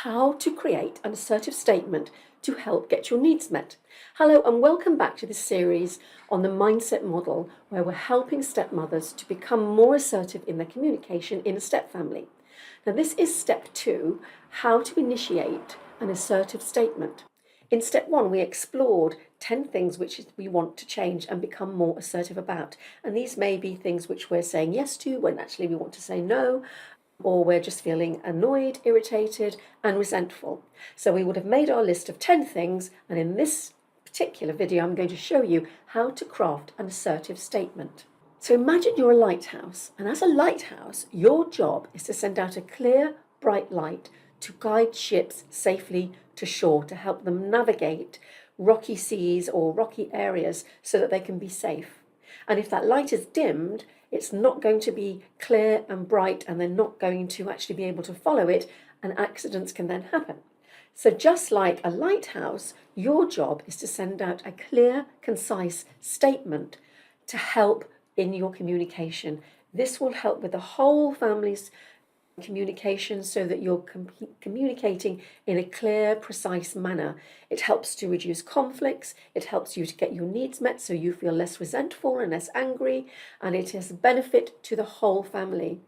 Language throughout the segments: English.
how to create an assertive statement to help get your needs met. Hello and welcome back to this series on the mindset model, where we're helping stepmothers to become more assertive in their communication in a step family. Now this is step 2, how to initiate an assertive statement. In step 1 we explored 10 things which we want to change and become more assertive about, and these may be things which we're saying yes to when actually we want to say no, or we're just feeling annoyed, irritated and resentful. So we would have made our list of 10 things, and in this particular video I'm going to show you how to craft an assertive statement. So imagine you're a lighthouse, and as a lighthouse your job is to send out a clear, bright light to guide ships safely to shore, to help them navigate rocky seas or rocky areas so that they can be safe. And if that light is dimmed, it's not going to be clear and bright, and they're not going to actually be able to follow it, and accidents can then happen. So just like a lighthouse, your job is to send out a clear, concise statement to help in your communication. This will help with the whole family's communication so that you're communicating in a clear, precise manner. It helps to reduce conflicts, it helps you to get your needs met so you feel less resentful and less angry, and it has a benefit to the whole family.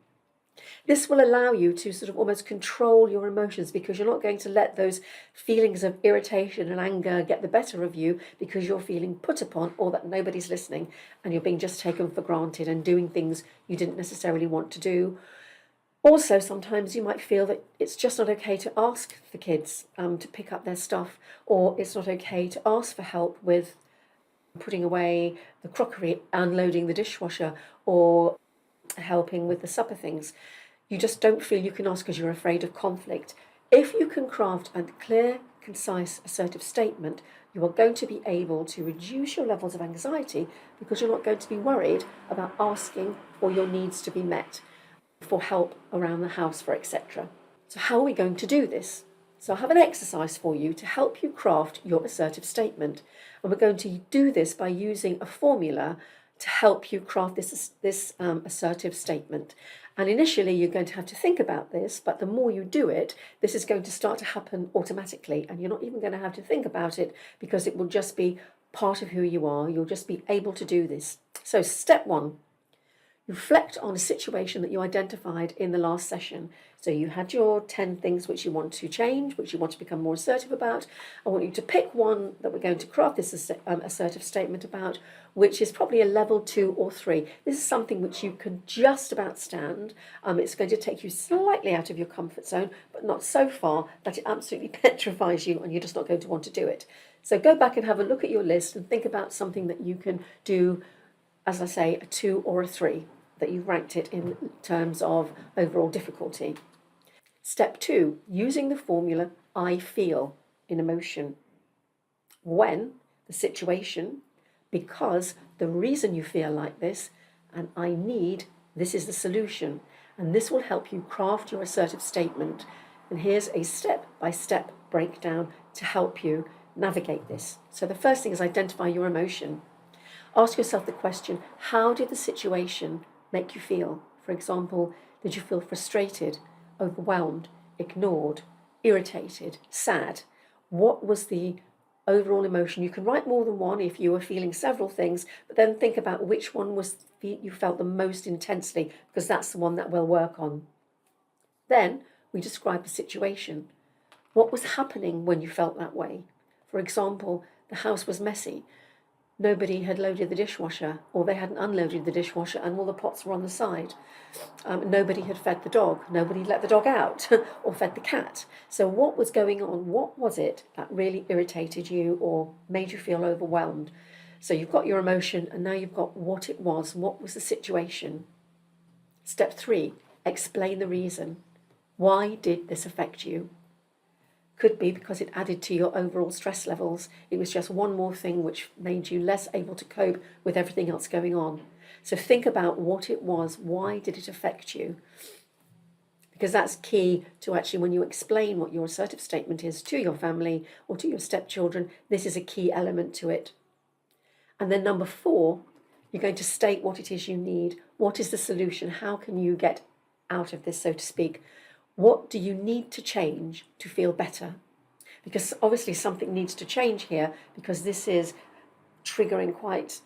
This will allow you to sort of almost control your emotions, because you're not going to let those feelings of irritation and anger get the better of you because you're feeling put upon, or that nobody's listening and you're being just taken for granted and doing things you didn't necessarily want to do. Also, sometimes you might feel that it's just not okay to ask the kids to pick up their stuff, or it's not okay to ask for help with putting away the crockery, unloading the dishwasher, or helping with the supper things. You just don't feel you can ask because you're afraid of conflict. If you can craft a clear, concise, assertive statement, you are going to be able to reduce your levels of anxiety, because you're not going to be worried about asking for your needs to be met, for help around the house, for etc. So how are we going to do this? So I have an exercise for you to help you craft your assertive statement, and we're going to do this by using a formula to help you craft this assertive statement. And initially you're going to have to think about this, but the more you do it, this is going to start to happen automatically, and you're not even going to have to think about it, because it will just be part of who you are. You'll just be able to do this. So step 1, reflect on a situation that you identified in the last session. So you had your 10 things which you want to change, which you want to become more assertive about. I want you to pick one that we're going to craft this assertive statement about, which is probably a level 2 or 3. This is something which you can just about stand. It's going to take you slightly out of your comfort zone, but not so far that it absolutely petrifies you and you're just not going to want to do it. So go back and have a look at your list and think about something that you can do, as I say, a 2 or a 3, that you've ranked it in terms of overall difficulty. Step 2, using the formula I feel in emotion. When, the situation, because, the reason you feel like this, and I need, this is the solution. And this will help you craft your assertive statement. And here's a step-by-step breakdown to help you navigate this. So the first thing is identify your emotion. Ask yourself the question, how did the situation make you feel? For example, did you feel frustrated, overwhelmed, ignored, irritated, sad? What was the overall emotion? You can write more than one if you were feeling several things, but then think about which one was you felt the most intensely, because that's the one that we'll work on. Then we describe the situation. What was happening when you felt that way? For example, the house was messy. Nobody had loaded the dishwasher, or they hadn't unloaded the dishwasher and all the pots were on the side. Nobody had fed the dog. Nobody let the dog out or fed the cat. So what was going on? What was it that really irritated you or made you feel overwhelmed? So you've got your emotion, and now you've got what it was. What was the situation? Step 3, explain the reason. Why did this affect you? Could be because it added to your overall stress levels. It was just one more thing which made you less able to cope with everything else going on. So think about what it was. Why did it affect you? Because that's key to actually, when you explain what your assertive statement is to your family or to your stepchildren, this is a key element to it. And then number 4, you're going to state what it is you need. What is the solution? How can you get out of this, so to speak? What do you need to change to feel better? Because obviously something needs to change here, because this is triggering quite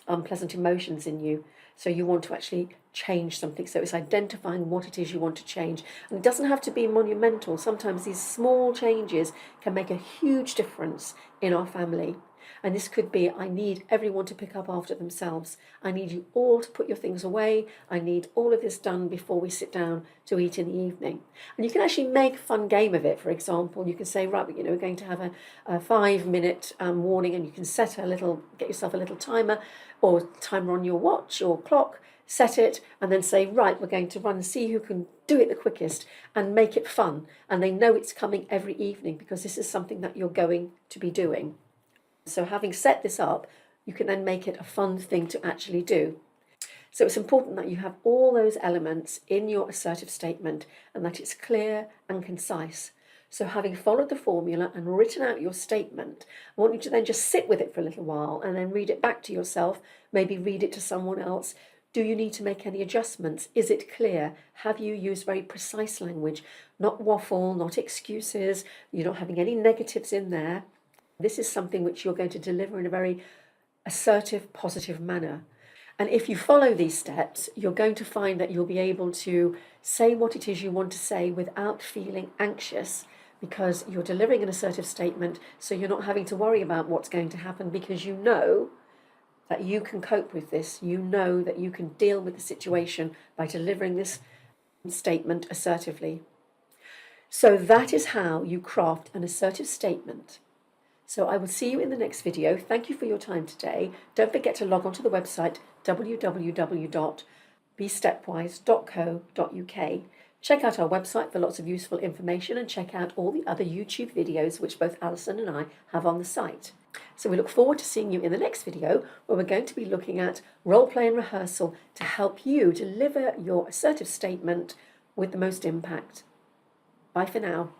unpleasant emotions in you. So you want to actually change something. So it's identifying what it is you want to change. And it doesn't have to be monumental. Sometimes these small changes can make a huge difference in our family. And this could be, I need everyone to pick up after themselves. I need you all to put your things away. I need all of this done before we sit down to eat in the evening. And you can actually make a fun game of it. For example, you can say, right, we're going to have a 5-minute warning, and you can get yourself a little timer or timer on your watch or clock, set it, and then say, right, we're going to run and see who can do it the quickest, and make it fun. And they know it's coming every evening, because this is something that you're going to be doing. So having set this up, you can then make it a fun thing to actually do. So it's important that you have all those elements in your assertive statement, and that it's clear and concise. So having followed the formula and written out your statement, I want you to then just sit with it for a little while and then read it back to yourself, maybe read it to someone else. Do you need to make any adjustments? Is it clear? Have you used very precise language? Not waffle, not excuses. You're not having any negatives in there. This is something which you're going to deliver in a very assertive, positive manner. And if you follow these steps, you're going to find that you'll be able to say what it is you want to say without feeling anxious, because you're delivering an assertive statement, so you're not having to worry about what's going to happen, because you know that you can cope with this. You know that you can deal with the situation by delivering this statement assertively. So that is how you craft an assertive statement. So I will see you in the next video. Thank you for your time today. Don't forget to log on to the website www.bestepwise.co.uk. Check out our website for lots of useful information, and check out all the other YouTube videos which both Alison and I have on the site. So we look forward to seeing you in the next video, where we're going to be looking at role play and rehearsal to help you deliver your assertive statement with the most impact. Bye for now.